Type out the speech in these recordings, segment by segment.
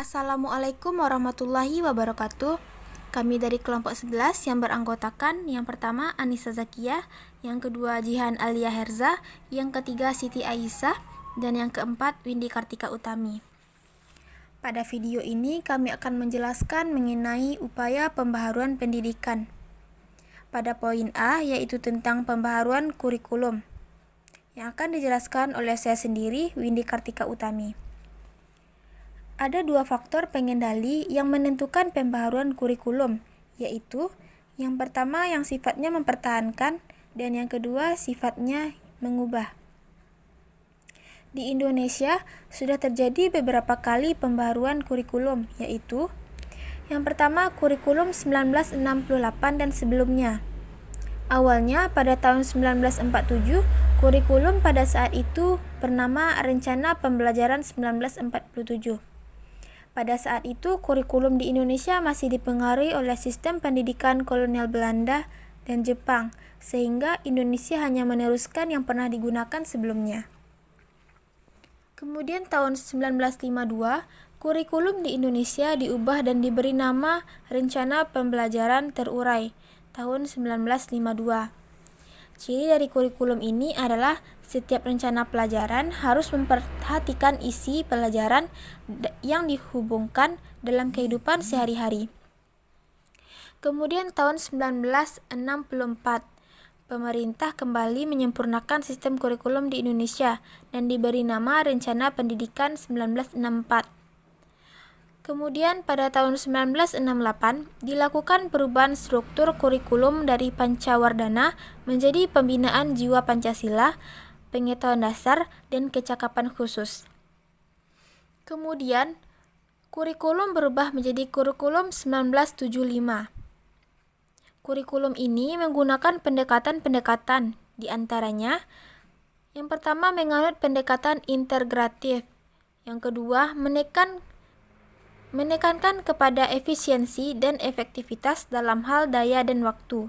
Assalamualaikum warahmatullahi wabarakatuh. Kami dari kelompok 11 yang beranggotakan yang pertama Anissa Zakiyah, yang kedua Jihan Alia Herza, yang ketiga Siti Aisyah, dan yang keempat Windy Kartika Utami. Pada video ini kami akan menjelaskan mengenai upaya pembaharuan pendidikan. Pada poin A, yaitu tentang pembaharuan kurikulum, yang akan dijelaskan oleh saya sendiri, Windy Kartika Utami. Ada dua faktor pengendali yang menentukan pembaharuan kurikulum, yaitu yang pertama yang sifatnya mempertahankan dan yang kedua sifatnya mengubah. Di Indonesia sudah terjadi beberapa kali pembaharuan kurikulum, yaitu yang pertama kurikulum 1968 dan sebelumnya. Awalnya pada tahun 1947, kurikulum pada saat itu bernama Rencana Pembelajaran 1947. Pada saat itu, kurikulum di Indonesia masih dipengaruhi oleh sistem pendidikan kolonial Belanda dan Jepang, sehingga Indonesia hanya meneruskan yang pernah digunakan sebelumnya. Kemudian tahun 1952, kurikulum di Indonesia diubah dan diberi nama Rencana Pembelajaran Terurai tahun 1952. Ciri dari kurikulum ini adalah setiap rencana pelajaran harus memperhatikan isi pelajaran yang dihubungkan dalam kehidupan sehari-hari. Kemudian tahun 1964, pemerintah kembali menyempurnakan sistem kurikulum di Indonesia dan diberi nama Rencana Pendidikan 1964. Kemudian pada tahun 1968 dilakukan perubahan struktur kurikulum dari Pancawardhana menjadi Pembinaan Jiwa Pancasila, Pengetahuan Dasar, dan Kecakapan Khusus. Kemudian kurikulum berubah menjadi kurikulum 1975. Kurikulum ini menggunakan pendekatan-pendekatan, di antaranya yang pertama menganut pendekatan integratif, yang kedua menekankan kepada efisiensi dan efektivitas dalam hal daya dan waktu.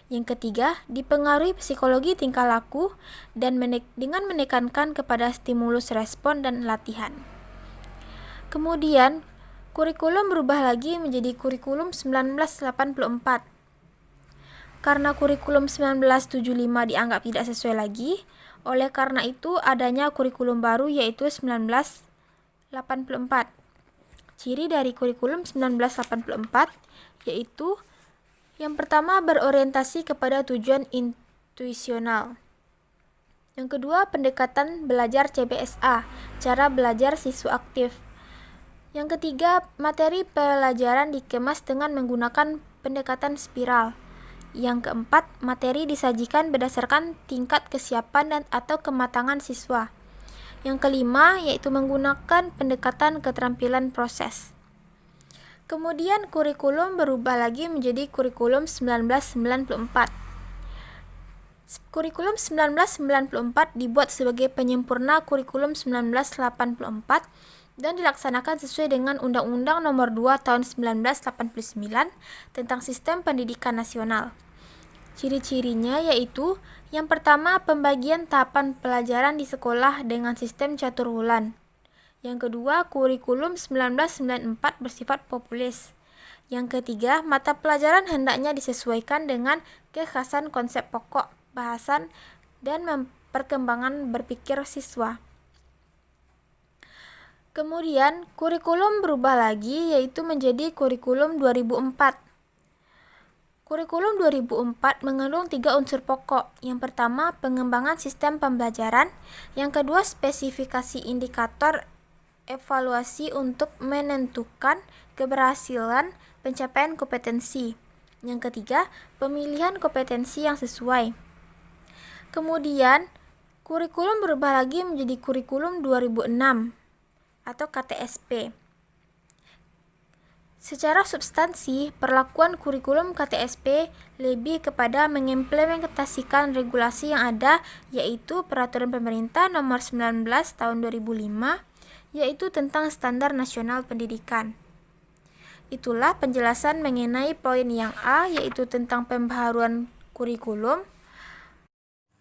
Yang ketiga, dipengaruhi psikologi tingkah laku dan dengan menekankan kepada stimulus respon dan latihan. Kemudian, kurikulum berubah lagi menjadi kurikulum 1984. Karena kurikulum 1975 dianggap tidak sesuai lagi, oleh karena itu adanya kurikulum baru yaitu 1984. Ciri dari kurikulum 1984 yaitu yang pertama berorientasi kepada tujuan intuisional. Yang kedua, pendekatan belajar CBSA, cara belajar siswa aktif. Yang ketiga, materi pelajaran dikemas dengan menggunakan pendekatan spiral. Yang keempat, materi disajikan berdasarkan tingkat kesiapan dan atau kematangan siswa. Yang kelima, yaitu menggunakan pendekatan keterampilan proses. Kemudian kurikulum berubah lagi menjadi kurikulum 1994. Kurikulum 1994 dibuat sebagai penyempurna kurikulum 1984 dan dilaksanakan sesuai dengan Undang-Undang Nomor 2 Tahun 1989 tentang Sistem Pendidikan Nasional. Ciri-cirinya yaitu yang pertama, pembagian tahapan pelajaran di sekolah dengan sistem catur bulan. Yang kedua, kurikulum 1994 bersifat populis. Yang ketiga, mata pelajaran hendaknya disesuaikan dengan kekhasan konsep pokok, bahasan, dan perkembangan berpikir siswa. Kemudian, kurikulum berubah lagi yaitu menjadi kurikulum 2004. Kurikulum 2004 mengandung 3 unsur pokok. Yang pertama, pengembangan sistem pembelajaran. Yang kedua, spesifikasi indikator evaluasi untuk menentukan keberhasilan pencapaian kompetensi. Yang ketiga, pemilihan kompetensi yang sesuai. Kemudian, kurikulum berubah lagi menjadi kurikulum 2006 atau KTSP. Secara substansi, perlakuan kurikulum KTSP lebih kepada mengimplementasikan regulasi yang ada, yaitu Peraturan Pemerintah Nomor 19 Tahun 2005, yaitu tentang Standar Nasional Pendidikan. Itulah penjelasan mengenai poin yang A, yaitu tentang pembaharuan kurikulum.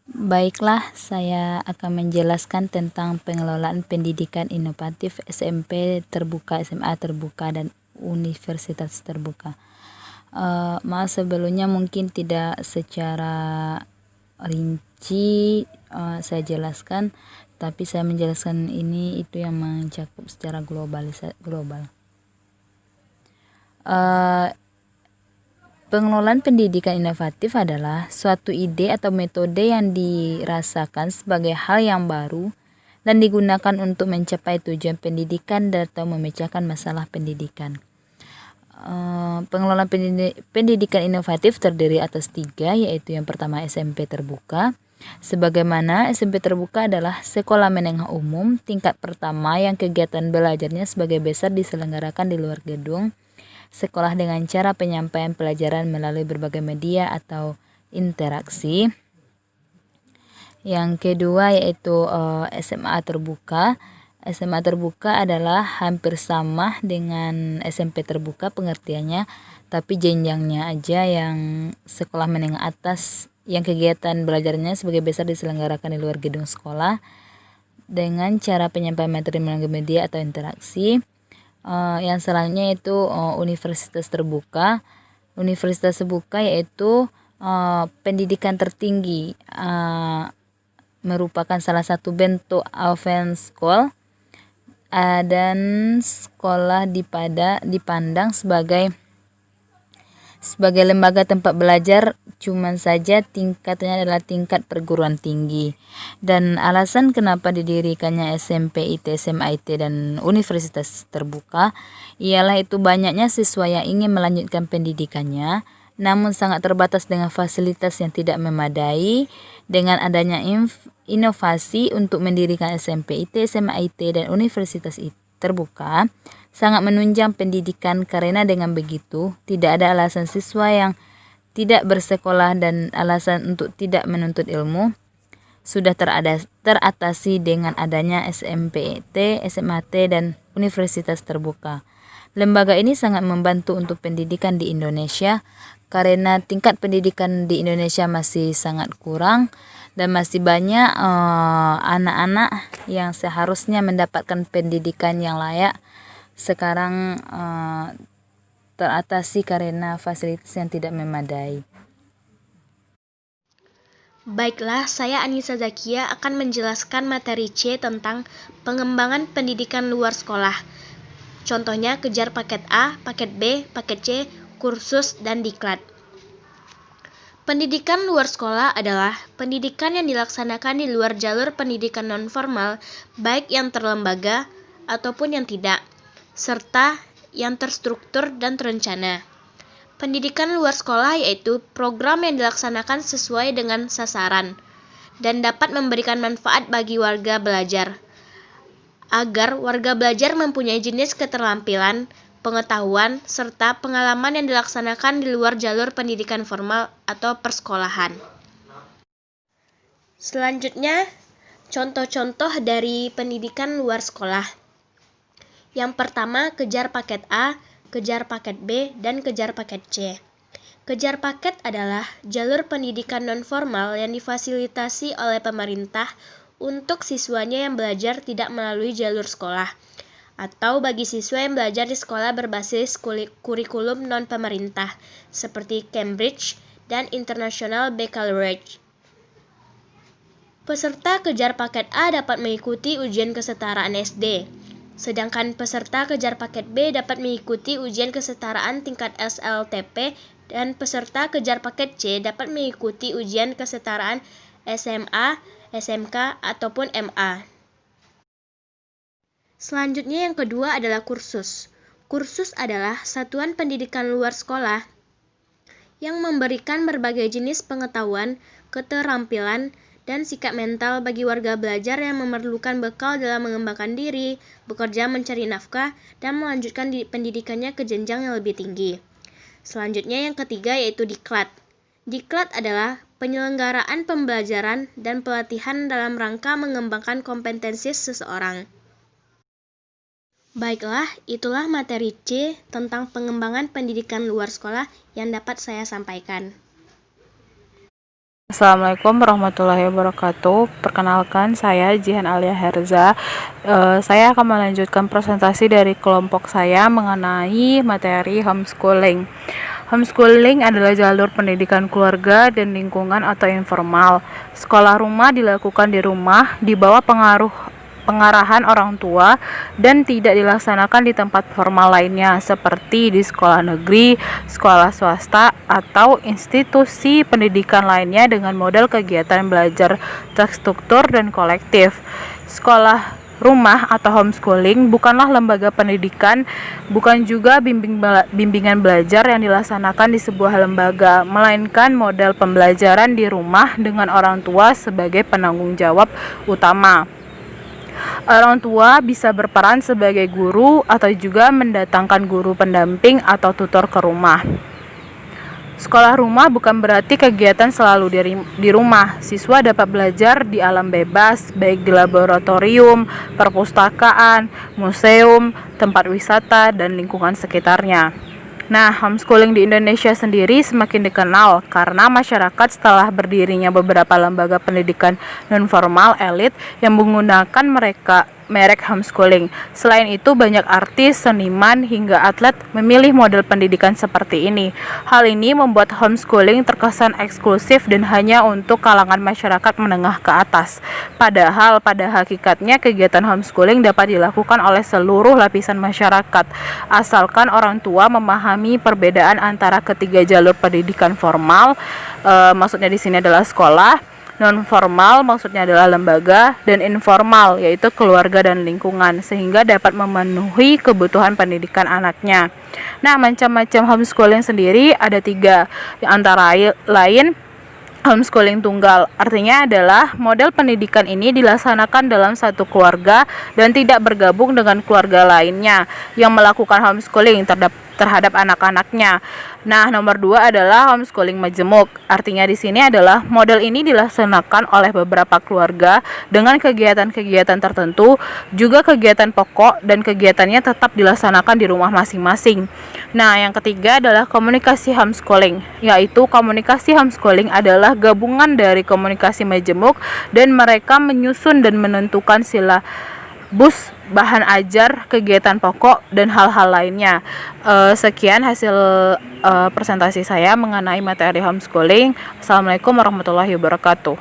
Baiklah, saya akan menjelaskan tentang pengelolaan pendidikan inovatif SMP terbuka, SMA terbuka, dan universitas terbuka. Maaf sebelumnya mungkin tidak secara rinci saya jelaskan, tapi saya menjelaskan ini itu yang mencakup secara global. Pengelolaan pendidikan inovatif adalah suatu ide atau metode yang dirasakan sebagai hal yang baru dan digunakan untuk mencapai tujuan pendidikan atau memecahkan masalah pendidikan. Pengelolaan pendidikan inovatif terdiri atas 3, yaitu yang pertama SMP terbuka. Sebagaimana SMP terbuka adalah sekolah menengah umum tingkat pertama yang kegiatan belajarnya sebagai besar diselenggarakan di luar gedung sekolah dengan cara penyampaian pelajaran melalui berbagai media atau interaksi. Yang kedua yaitu SMA terbuka. SMA terbuka adalah hampir sama dengan SMP terbuka pengertiannya, tapi jenjangnya aja yang sekolah menengah atas yang kegiatan belajarnya sebagai besar diselenggarakan di luar gedung sekolah dengan cara penyampaian materi melalui media atau interaksi. Yang selanjutnya itu universitas terbuka. Universitas terbuka yaitu pendidikan tertinggi, merupakan salah satu bentuk open school, dan sekolah dipandang sebagai lembaga tempat belajar, cuman saja tingkatnya adalah tingkat perguruan tinggi. Dan alasan kenapa didirikannya SMP, IT, SMA, IT, dan universitas terbuka ialah itu banyaknya siswa yang ingin melanjutkan pendidikannya, namun sangat terbatas dengan fasilitas yang tidak memadai. Dengan adanya inovasi untuk mendirikan SMP, IT, SMA, IT, dan universitas terbuka sangat menunjang pendidikan karena dengan begitu tidak ada alasan siswa yang tidak bersekolah dan alasan untuk tidak menuntut ilmu sudah teratasi dengan adanya SMPT, SMAT, dan universitas terbuka. Lembaga ini sangat membantu untuk pendidikan di Indonesia karena tingkat pendidikan di Indonesia masih sangat kurang dan masih banyak anak-anak yang seharusnya mendapatkan pendidikan yang layak sekarang teratasi karena fasilitas yang tidak memadai. Baiklah, saya Anissa Zakia akan menjelaskan materi C tentang pengembangan pendidikan luar sekolah. Contohnya kejar paket A, paket B, paket C, kursus, dan diklat. Pendidikan luar sekolah adalah pendidikan yang dilaksanakan di luar jalur pendidikan nonformal, baik yang terlembaga ataupun yang tidak, serta yang terstruktur dan terencana. Pendidikan luar sekolah yaitu program yang dilaksanakan sesuai dengan sasaran dan dapat memberikan manfaat bagi warga belajar, agar warga belajar mempunyai jenis keterampilan, pengetahuan, serta pengalaman yang dilaksanakan di luar jalur pendidikan formal atau persekolahan. Selanjutnya, contoh-contoh dari pendidikan luar sekolah. Yang pertama, kejar paket A, kejar paket B, dan kejar paket C. Kejar paket adalah jalur pendidikan nonformal yang difasilitasi oleh pemerintah untuk siswanya yang belajar tidak melalui jalur sekolah, atau bagi siswa yang belajar di sekolah berbasis kurikulum non-pemerintah, seperti Cambridge dan International Baccalaureate. Peserta kejar paket A dapat mengikuti ujian kesetaraan SD, sedangkan peserta kejar paket B dapat mengikuti ujian kesetaraan tingkat SLTP dan peserta kejar paket C dapat mengikuti ujian kesetaraan SMA, SMK, ataupun MA. Selanjutnya yang kedua adalah kursus. Kursus adalah satuan pendidikan luar sekolah yang memberikan berbagai jenis pengetahuan, keterampilan, dan sikap mental bagi warga belajar yang memerlukan bekal dalam mengembangkan diri, bekerja mencari nafkah, dan melanjutkan pendidikannya ke jenjang yang lebih tinggi. Selanjutnya yang ketiga yaitu diklat. Diklat adalah penyelenggaraan pembelajaran dan pelatihan dalam rangka mengembangkan kompetensi seseorang. Baiklah, itulah materi C tentang pengembangan pendidikan luar sekolah yang dapat saya sampaikan. Assalamualaikum warahmatullahi wabarakatuh. Perkenalkan, saya Jihan Alia Herza. Saya akan melanjutkan presentasi dari kelompok saya mengenai materi homeschooling. Homeschooling adalah jalur pendidikan keluarga dan lingkungan atau informal. Sekolah rumah dilakukan di rumah di bawah pengarahan orang tua dan tidak dilaksanakan di tempat formal lainnya seperti di sekolah negeri, sekolah swasta, atau institusi pendidikan lainnya dengan model kegiatan belajar terstruktur dan kolektif. Sekolah rumah atau homeschooling bukanlah lembaga pendidikan, bukan juga bimbingan belajar yang dilaksanakan di sebuah lembaga, melainkan model pembelajaran di rumah dengan orang tua sebagai penanggung jawab utama. Orang tua bisa berperan sebagai guru atau juga mendatangkan guru pendamping atau tutor ke rumah. Sekolah rumah bukan berarti kegiatan selalu di rumah. Siswa dapat belajar di alam bebas, baik di laboratorium, perpustakaan, museum, tempat wisata, dan lingkungan sekitarnya. Nah, homeschooling di Indonesia sendiri semakin dikenal karena masyarakat setelah berdirinya beberapa lembaga pendidikan non-formal elit yang menggunakan merek homeschooling. Selain itu, banyak artis, seniman, hingga atlet memilih model pendidikan seperti ini. Hal ini membuat homeschooling terkesan eksklusif dan hanya untuk kalangan masyarakat menengah ke atas. Padahal pada hakikatnya kegiatan homeschooling dapat dilakukan oleh seluruh lapisan masyarakat, asalkan orang tua memahami perbedaan antara ketiga jalur pendidikan formal, maksudnya di sini adalah sekolah, non formal maksudnya adalah lembaga, dan informal yaitu keluarga dan lingkungan, sehingga dapat memenuhi kebutuhan pendidikan anaknya. Nah, macam-macam homeschooling sendiri ada 3, yang antara lain homeschooling tunggal, artinya adalah model pendidikan ini dilaksanakan dalam satu keluarga dan tidak bergabung dengan keluarga lainnya yang melakukan homeschooling terhadap anak-anaknya. Nah, nomor 2 adalah homeschooling majemuk. Artinya di sini adalah model ini dilaksanakan oleh beberapa keluarga dengan kegiatan-kegiatan tertentu, juga kegiatan pokok dan kegiatannya tetap dilaksanakan di rumah masing-masing. Nah, yang ketiga adalah komunikasi homeschooling, yaitu komunikasi homeschooling adalah gabungan dari komunikasi majemuk dan mereka menyusun dan menentukan silabus bahan ajar, kegiatan pokok, dan hal-hal lainnya. Sekian hasil presentasi saya mengenai materi homeschooling. Assalamualaikum warahmatullahi wabarakatuh.